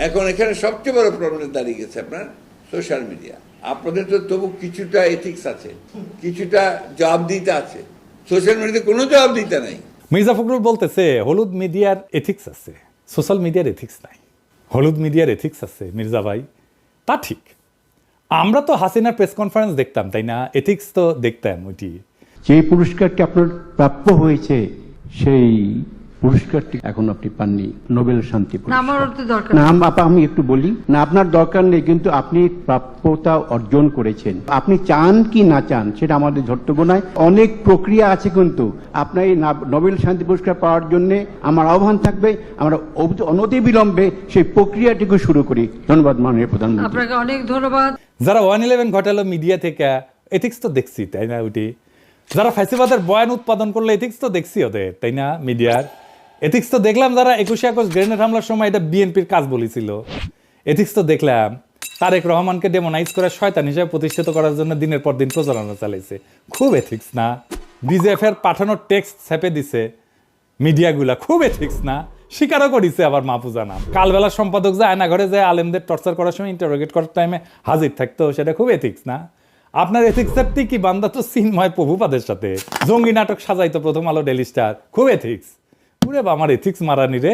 এখন এখানে সবচেয়ে বড় প্রবলেম দাঁড়িয়ে গেছে আপনার সোশ্যাল মিডিয়া। আপনাদের তো তবু কিছুটা এথিক্স আছে, কিছুটা জবাবদিহিতা আছে, সোশ্যাল মিডিয়াতে কোনো জবাবদিহিতা নাই। মির্জা ফখরুল বলতেছে হলুদ মিডিয়ার এথিক্স আছে, সোশ্যাল মিডিয়ার এথিক্স নাই। হলুদ মিডিয়ার এথিক্স আছে মির্জা ভাই, তা ঠিক। আমরা তো হাসিনার প্রেস কনফারেন্স দেখতাম, তাই না? এথিক্স তো দেখতাম। ওইটি যে পুরস্কারটি আপনার প্রাপ্য হয়েছে সেই পুরস্কারটি এখন আপনি পাননি, নোবেল শান্তি পুরস্কার। না আমি একটু বলি না, আপনার দরকার নেই, কিন্তু আপনি প্রাপ্যতা অর্জন করেছেন। আপনি চান কি না চান সেটা আমাদের ধর্তব্য নয়। অনেক প্রক্রিয়া আছে, কিন্তু আপনার এই নোবেল শান্তি পুরস্কার পাওয়ার জন্য আমার আহ্বান থাকবে, আমরা অনতিবিলম্বে সেই প্রক্রিয়াটিকে শুরু করি। ধন্যবাদ মাননীয় প্রধানমন্ত্রী। আপনাকে অনেক ধন্যবাদ। যারা 111 ঘটালো মিডিয়া থেকে, এথিক্স তো দেখছি, তাই না? ওইটি যারা ফ্যাসিবাদের বয়ান উৎপাদন করলো, এথিক্স তো দেখছি ওদের, তাই না? মিডিয়ার এথিক্স তো দেখলাম। যারা 21শে আগস্ট গ্রেনেড হামলার সময় এটা বিএনপির কাজ বলেছিল, এথিক্স তো দেখলাম। তারেক রহমানকে ডেমোনাইজ করে শয়তান হিসেবে প্রতিষ্ঠিত করার জন্য দিনের পর দিন প্রচারণা চালাইছে। খুব এথিক্স না? বিজেএফ এর পাঠানো টেক্সট ছেপে দিছে মিডিয়াগুলা, খুব এথিক্স না? স্বীকারও করিছে আবার মাহফুজা নাম। কালবেলা সম্পাদক যে আয়নাঘরে যে আলেমদের টর্চার করার সময় ইন্টারোগেট করার টাইমে হাজির থাকতো, সেটা খুব এথিক্স না? আপনার এথিক্সের টিকি বান্দা তো চিন্ময় প্রভুপাদের সাথে জঙ্গি নাটক সাজাইতো প্রথম আলো, ডেলি স্টার, খুব এথিক্স। পুরে আমার এথিক্স মারানি রে।